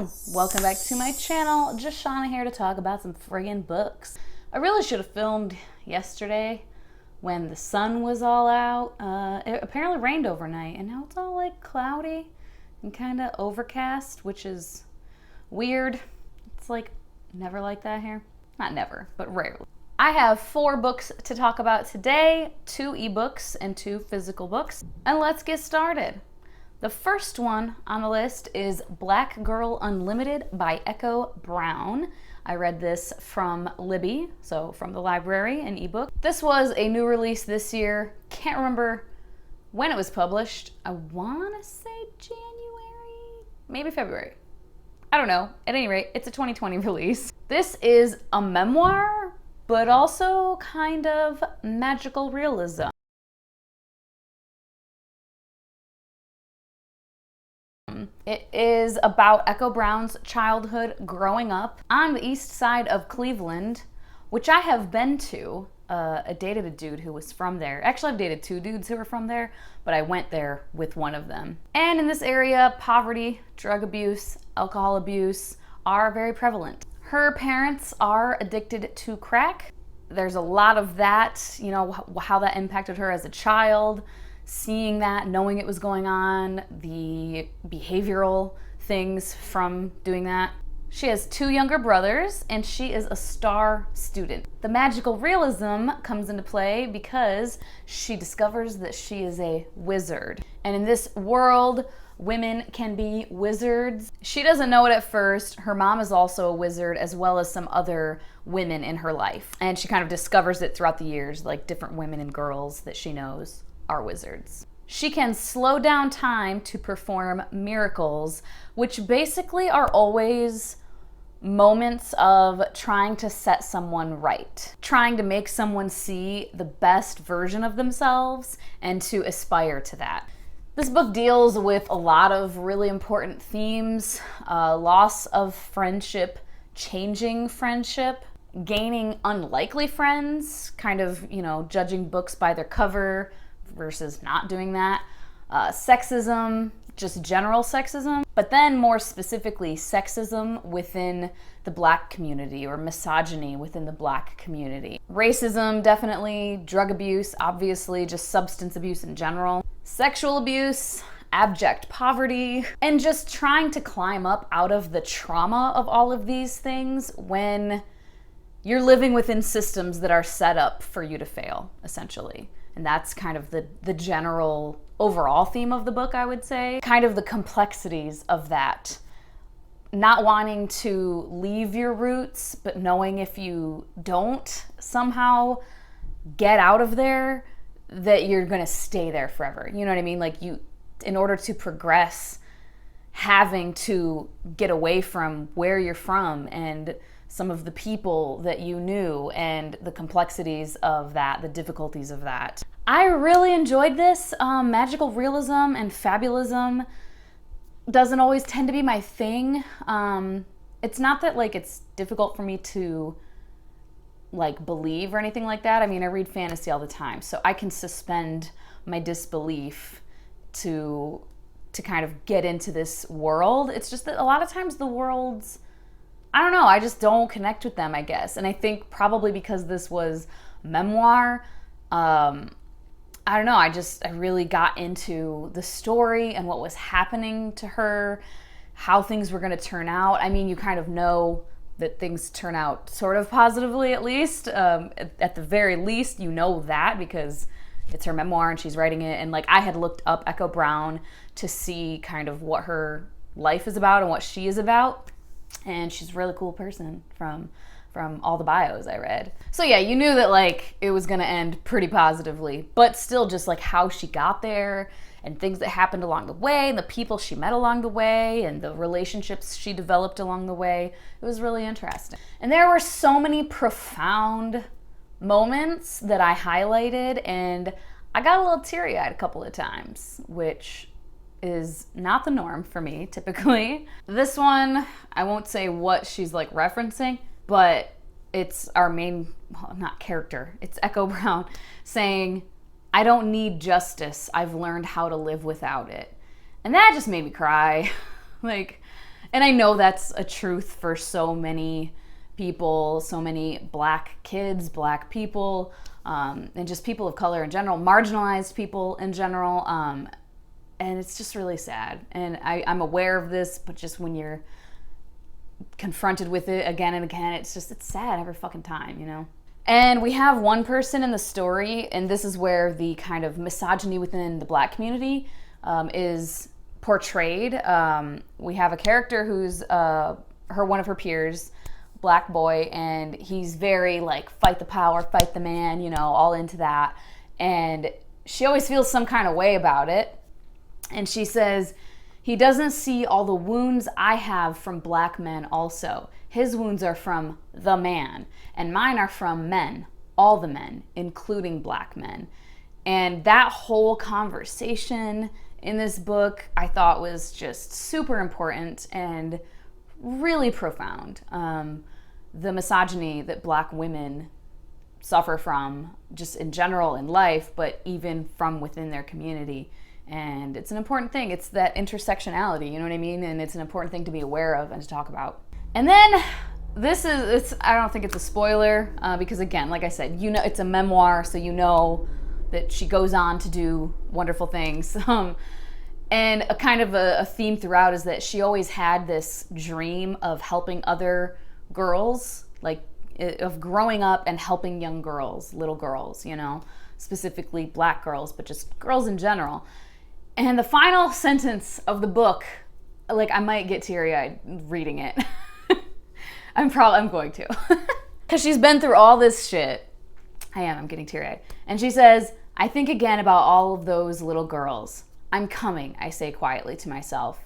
Hello, welcome back to my channel. Just Shauna here to talk about some friggin' books. I really should have filmed yesterday when the sun was all out. It apparently rained overnight and now it's all like cloudy and kind of overcast, which is weird. It's like never like that here. Not never, but rarely. I have 4 books to talk about today, 2 ebooks and 2 physical books, and let's get started. The first one on the list is Black Girl Unlimited by Echo Brown. I read this from Libby, so from the library, an ebook. This was a new release this year. Can't remember when it was published. I want to say January, maybe February. I don't know. At any rate, it's a 2020 release. This is a memoir, but also kind of magical realism. It is about Echo Brown's childhood growing up on the east side of Cleveland, which I have been to. I dated a dude who was from there. Actually, I've dated 2 dudes who were from there, but I went there with one of them. And in this area, poverty, drug abuse, alcohol abuse are very prevalent. Her parents are addicted to crack. There's a lot of that, you know, how that impacted her as a child. Seeing that, knowing it was going on, the behavioral things from doing that. She has 2 younger brothers, and she is a star student. The magical realism comes into play because she discovers that she is a wizard. And in this world, women can be wizards. She doesn't know it at first. Her mom is also a wizard, as well as some other women in her life. And she kind of discovers it throughout the years, like different women and girls that she knows are wizards. She can slow down time to perform miracles, which basically are always moments of trying to set someone right, trying to make someone see the best version of themselves and to aspire to that. This book deals with a lot of really important themes: loss of friendship, changing friendship, gaining unlikely friends, kind of, you know, judging books by their cover versus not doing that, sexism, just general sexism, but then more specifically sexism within the Black community or misogyny within the Black community. Racism, definitely, drug abuse, obviously, just substance abuse in general, sexual abuse, abject poverty, and just trying to climb up out of the trauma of all of these things when you're living within systems that are set up for you to fail, essentially. And that's kind of the general overall theme of the book, I would say. Kind of the complexities of that. Not wanting to leave your roots, but knowing if you don't somehow get out of there, that you're gonna stay there forever. You know what I mean? Like, you, in order to progress, having to get away from where you're from and some of the people that you knew and the complexities of that, the difficulties of that. I really enjoyed this. Magical realism and fabulism doesn't always tend to be my thing. It's not that like it's difficult for me to like believe or anything like that. I mean, I read fantasy all the time, so I can suspend my disbelief to kind of get into this world. It's just that a lot of times the worlds, I don't know, I just don't connect with them, I guess. And I think probably because this was memoir, I don't know, I really got into the story and what was happening to her, how things were gonna turn out. I mean, you kind of know that things turn out sort of positively, at least. At the very least, you know that because it's her memoir and she's writing it. And like, I had looked up Echo Brown to see kind of what her life is about and what she is about. And she's a really cool person from all the bios I read. So yeah, you knew that like it was gonna end pretty positively, but still just like how she got there and things that happened along the way and the people she met along the way and the relationships she developed along the way. It was really interesting. And there were so many profound moments that I highlighted, and I got a little teary-eyed a couple of times, which is not the norm for me typically. This one, I won't say what she's like referencing, but it's our main, well, not character, it's Echo Brown saying, "I don't need justice, I've learned how to live without it." And that just made me cry. Like, And I know that's a truth for so many people, so many Black kids, Black people, and just people of color in general, marginalized people in general. And it's just really sad. And I'm aware of this, but just when you're confronted with it again and again, it's sad every fucking time, you know? And we have one person in the story, and this is where the kind of misogyny within the Black community is portrayed. We have a character who's one of her peers, Black boy, and he's very like fight the power, fight the man, you know, all into that. And she always feels some kind of way about it. And she says, he doesn't see all the wounds I have from Black men also. His wounds are from the man, and mine are from men, all the men, including Black men. And that whole conversation in this book I thought was just super important and really profound. The misogyny that Black women suffer from just in general in life, but even from within their community. And it's an important thing. It's that intersectionality, you know what I mean? And it's an important thing to be aware of and to talk about. And then I don't think it's a spoiler because again, like I said, you know, it's a memoir, so you know that she goes on to do wonderful things. And a kind of a theme throughout is that she always had this dream of helping other girls, like of growing up and helping young girls, little girls, you know, specifically Black girls, but just girls in general. And the final sentence of the book, like I might get teary-eyed reading it. I'm going to. Because she's been through all this shit. I'm getting teary-eyed. And she says, I think again about all of those little girls. I'm coming, I say quietly to myself.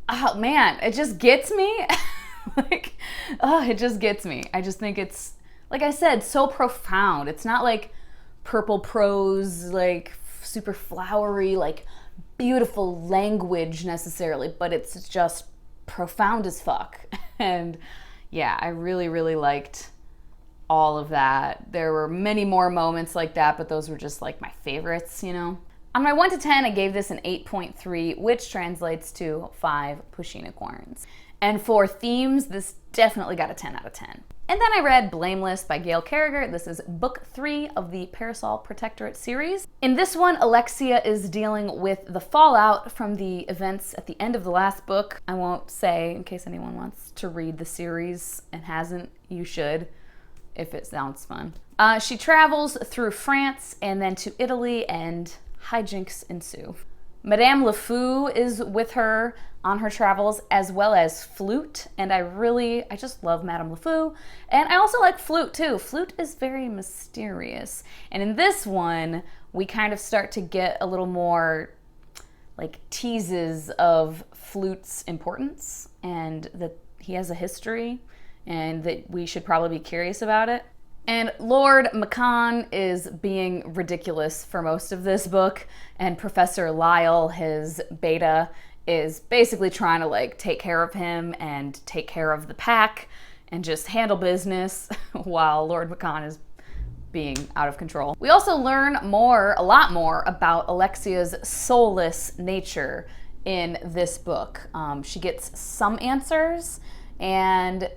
Oh man, it just gets me. It just gets me. I just think it's, like I said, so profound. It's not like purple prose, like super flowery, like beautiful language necessarily, but it's just profound as fuck. And yeah, I really, really liked all of that. There were many more moments like that, but those were just like my favorites, you know? On my 1 to 10, I gave this an 8.3, which translates to 5 pushinicorns. And for themes, this definitely got a 10 out of 10. And then I read Blameless by Gail Carriger. This is book 3 of the Parasol Protectorate series. In this one, Alexia is dealing with the fallout from the events at the end of the last book. I won't say, in case anyone wants to read the series and hasn't, you should, if it sounds fun. She travels through France and then to Italy, and hijinks ensue. Madame LeFou is with her on her travels, as well as Flute, and I just love Madame LeFou, and I also like Flute too. Flute is very mysterious, and in this one, we kind of start to get a little more like teases of Flute's importance, and that he has a history, and that we should probably be curious about it. And Lord Macon is being ridiculous for most of this book, and Professor Lyle, his beta, is basically trying to like take care of him and take care of the pack and just handle business while Lord Macon is being out of control. We also learn a lot more about Alexia's soulless nature in this book. She gets some answers and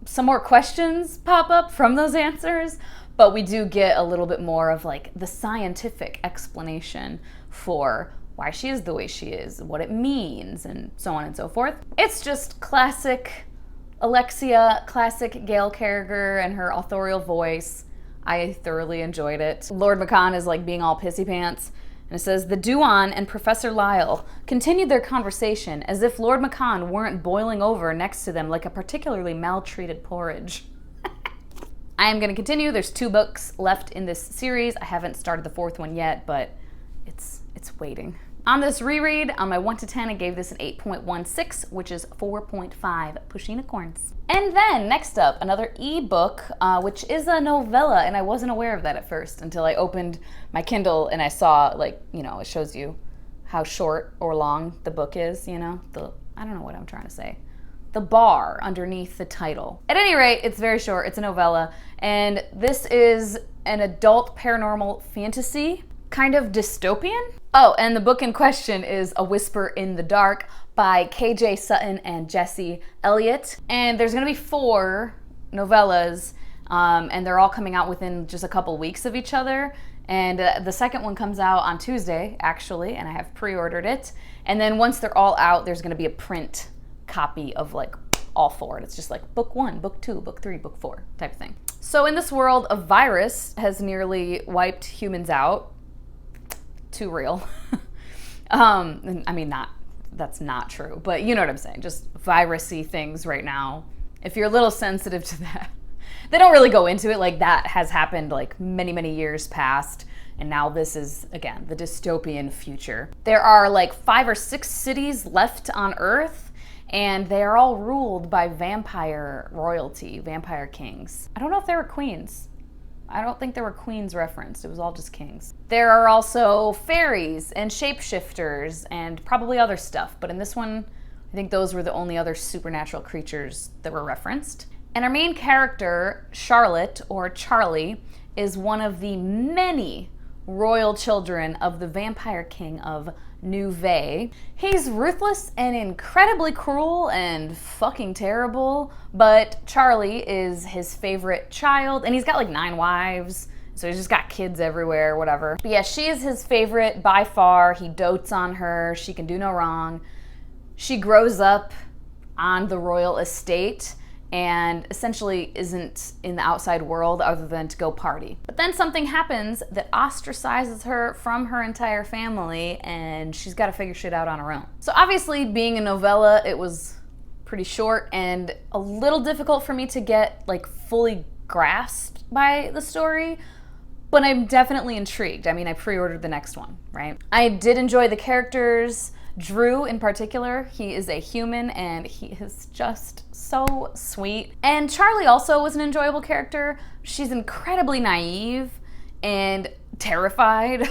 some more questions pop up from those answers, but we do get a little bit more of like the scientific explanation for why she is the way she is, what it means, and so on and so forth. It's just classic Alexia, classic Gail Carriger and her authorial voice. I thoroughly enjoyed it. Lord Macon is like being all pissy pants. And it says, the Douan and Professor Lyle continued their conversation as if Lord Macon weren't boiling over next to them like a particularly maltreated porridge. I am going to continue. There's 2 books left in this series. I haven't started the 4th one yet, but it's waiting. On this reread, on my 1 to 10, I gave this an 8.16, which is 4.5 pushinicorns. And then, next up, another ebook, which is a novella, and I wasn't aware of that at first until I opened my Kindle and I saw, like, you know, it shows you how short or long the book is, you know? I don't know what I'm trying to say. The bar underneath the title. At any rate, it's very short, it's a novella, and this is an adult paranormal fantasy, kind of dystopian. Oh, and the book in question is A Whisper in the Dark by KJ Sutton and Jesse Elliott. And there's gonna be 4 novellas, and they're all coming out within just a couple weeks of each other. And the second one comes out on Tuesday, actually, and I have pre-ordered it. And then once they're all out, there's gonna be a print copy of like all 4. And it's just like book 1, book 2, book 3, book 4 type of thing. So in this world, a virus has nearly wiped humans out. Too real. I mean, that's not true, but you know what I'm saying. Just virusy things right now. If you're a little sensitive to that, they don't really go into it. Like that has happened like many, many years past. And now this is, again, the dystopian future. There are like 5 or 6 cities left on Earth, and they are all ruled by vampire royalty, vampire kings. I don't know if they were queens. I don't think there were queens referenced. It was all just kings. There are also fairies and shapeshifters and probably other stuff. But in this one, I think those were the only other supernatural creatures that were referenced. And our main character, Charlotte, or Charlie, is one of the many royal children of the vampire king of Nouvelle. He's ruthless and incredibly cruel and fucking terrible, but Charlie is his favorite child, and he's got like 9 wives, so he's just got kids everywhere, whatever. But yeah, she is his favorite by far. He dotes on her. She can do no wrong. She grows up on the royal estate and essentially isn't in the outside world other than to go party. But then something happens that ostracizes her from her entire family, and she's got to figure shit out on her own. So obviously, being a novella, it was pretty short and a little difficult for me to get like fully grasped by the story, but I'm definitely intrigued. I mean, I pre-ordered the next one, right? I did enjoy the characters. Drew in particular, he is a human and he is just so sweet. And Charlie also was an enjoyable character. She's incredibly naive and terrified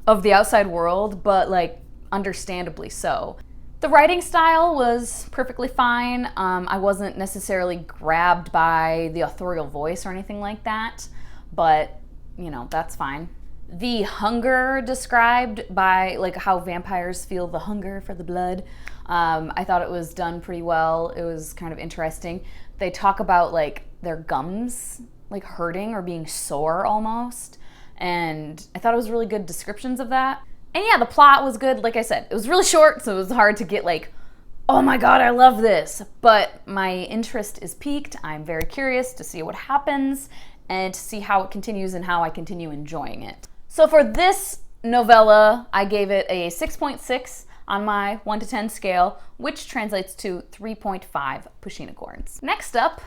of the outside world, but like understandably so. The writing style was perfectly fine. I wasn't necessarily grabbed by the authorial voice or anything like that, but you know, that's fine. The hunger described by like how vampires feel the hunger for the blood, I thought it was done pretty well. It was kind of interesting. They talk about like their gums like hurting or being sore almost, and I thought it was really good descriptions of that. And yeah, the plot was good. Like I said, it was really short, so it was hard to get like, oh my god, I love this. But my interest is piqued. I'm very curious to see what happens and to see how it continues and how I continue enjoying it. So for this novella, I gave it a 6.6 on my 1 to 10 scale, which translates to 3.5 Pushinicorns. Next up,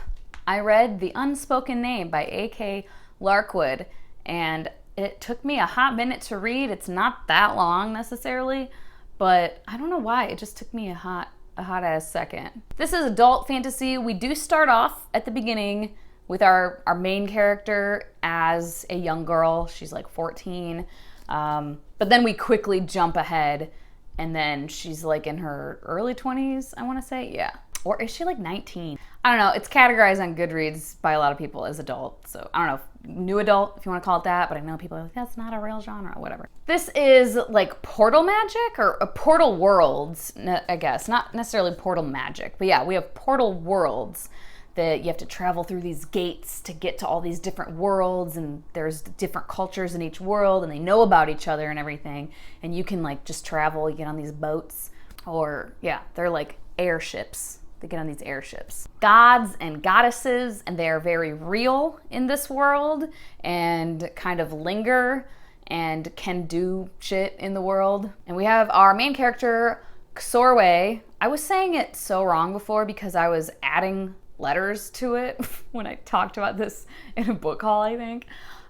I read The Unspoken Name by A.K. Larkwood, and it took me a hot minute to read. It's not that long necessarily, but I don't know why. It just took me a hot ass second. This is adult fantasy. We do start off at the beginning with our main character as a young girl. She's like 14, but then we quickly jump ahead, and then she's like in her early 20s, I wanna say, yeah. Or is she like 19? I don't know, it's categorized on Goodreads by a lot of people as adult, so I don't know, new adult, if you wanna call it that, but I know people are like, that's not a real genre, whatever. This is like portal magic, or portal worlds, I guess. Not necessarily portal magic, but yeah, we have portal worlds that you have to travel through these gates to get to all these different worlds, and there's different cultures in each world, and they know about each other and everything, and you can like just travel, you get on these boats, or yeah, they're like airships. They get on these airships. Gods and goddesses, and they are very real in this world and kind of linger and can do shit in the world. And we have our main character, Xorwe. I was saying it so wrong before because I was adding letters to it when I talked about this in a book haul, I think.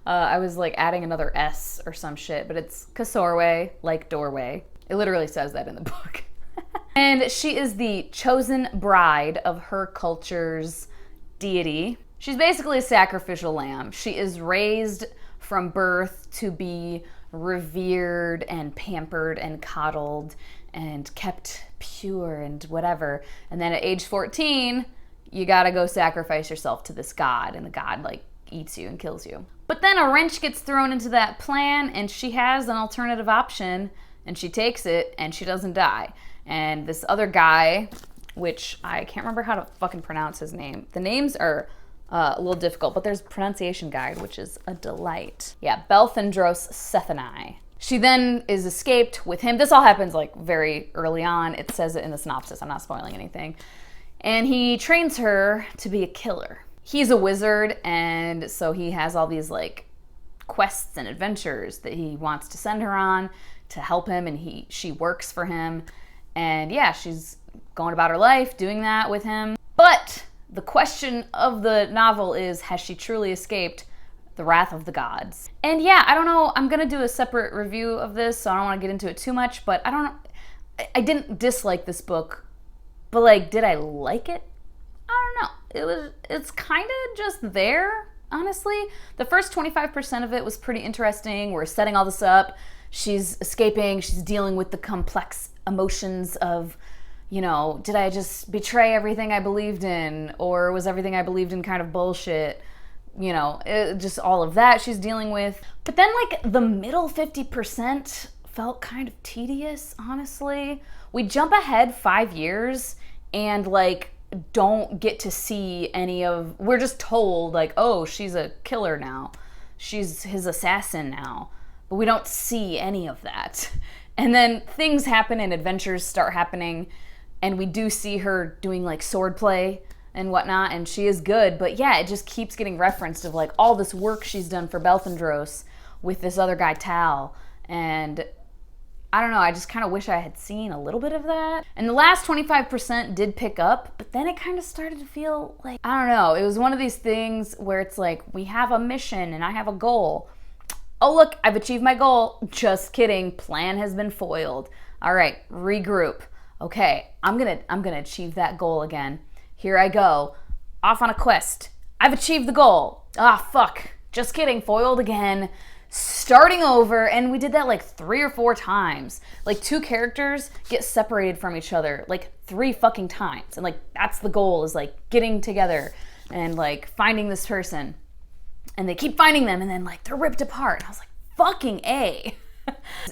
I was like adding another S or some shit, but it's Xorwe, like doorway. It literally says that in the book. And she is the chosen bride of her culture's deity. She's basically a sacrificial lamb. She is raised from birth to be revered and pampered and coddled and kept pure and whatever. And then at age 14, you gotta go sacrifice yourself to this god, and the god like eats you and kills you. But then a wrench gets thrown into that plan, and she has an alternative option, and she takes it and she doesn't die. And this other guy, which I can't remember how to fucking pronounce his name. The names are a little difficult, but there's a pronunciation guide, which is a delight. Yeah, Belthandros Sethani. She then is escaped with him. This all happens like very early on. It says it in the synopsis. I'm not spoiling anything. And he trains her to be a killer. He's a wizard, and so he has all these like quests and adventures that he wants to send her on to help him, and she works for him. And yeah, she's going about her life doing that with him. But the question of the novel is, has she truly escaped the wrath of the gods? And yeah, I don't know, I'm gonna do a separate review of this, so I don't want to get into it too much, but I didn't dislike this book, but like, did I like it? I don't know. It's kind of just there, honestly. The first 25% of it was pretty interesting. We're setting all this up. She's escaping, she's dealing with the complex emotions of, you know, did I just betray everything I believed in, or was everything I believed in kind of bullshit? You know, just all of that she's dealing with. But then like the middle 50% felt kind of tedious, honestly. We jump ahead 5 years and like don't get to see any of, we're just told like, oh, she's a killer now. She's his assassin now. But we don't see any of that. And then things happen and adventures start happening, and we do see her doing like sword play and whatnot, and she is good, but yeah, it just keeps getting referenced of like all this work she's done for Belthandros with this other guy, Tal, and I don't know, I just kind of wish I had seen a little bit of that. And the last 25% did pick up, but then it kind of started to feel like, I don't know, it was one of these things where it's like, we have a mission and I have a goal. Oh look, I've achieved my goal. Just kidding, plan has been foiled. All right, regroup. Okay, I'm gonna achieve that goal again. Here I go, off on a quest. I've achieved the goal. Ah, fuck, just kidding, foiled again. Starting over, and we did that like 3 or 4 times. Like 2 characters get separated from each other like 3 fucking times. And like, that's the goal, is like getting together and like finding this person. And they keep finding them, and then like they're ripped apart. And I was like, fucking A.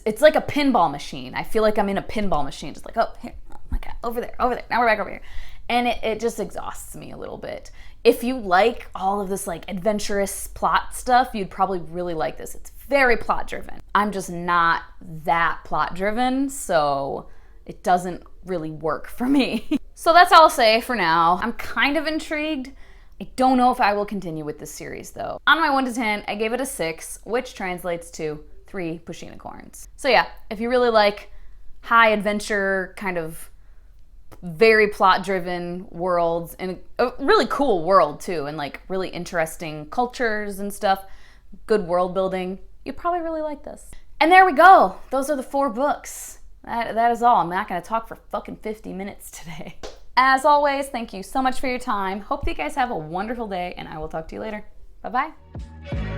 It's like a pinball machine. I feel like I'm in a pinball machine. Just like, oh, here, oh my God, over there. Now we're back over here. And it just exhausts me a little bit. If you like all of this like adventurous plot stuff, you'd probably really like this. It's very plot driven. I'm just not that plot driven, so it doesn't really work for me. So that's all I'll say for now. I'm kind of intrigued. I don't know if I will continue with this series though. On my 1 to 10, I gave it a 6, which translates to 3 pushinicorns. So yeah, if you really like high adventure, kind of very plot-driven worlds, and a really cool world too, and like really interesting cultures and stuff, good world building, you'd probably really like this. And there we go. Those are the 4 books. That is all. I'm not gonna talk for fucking 50 minutes today. As always, thank you so much for your time. Hope that you guys have a wonderful day, and I will talk to you later. Bye-bye.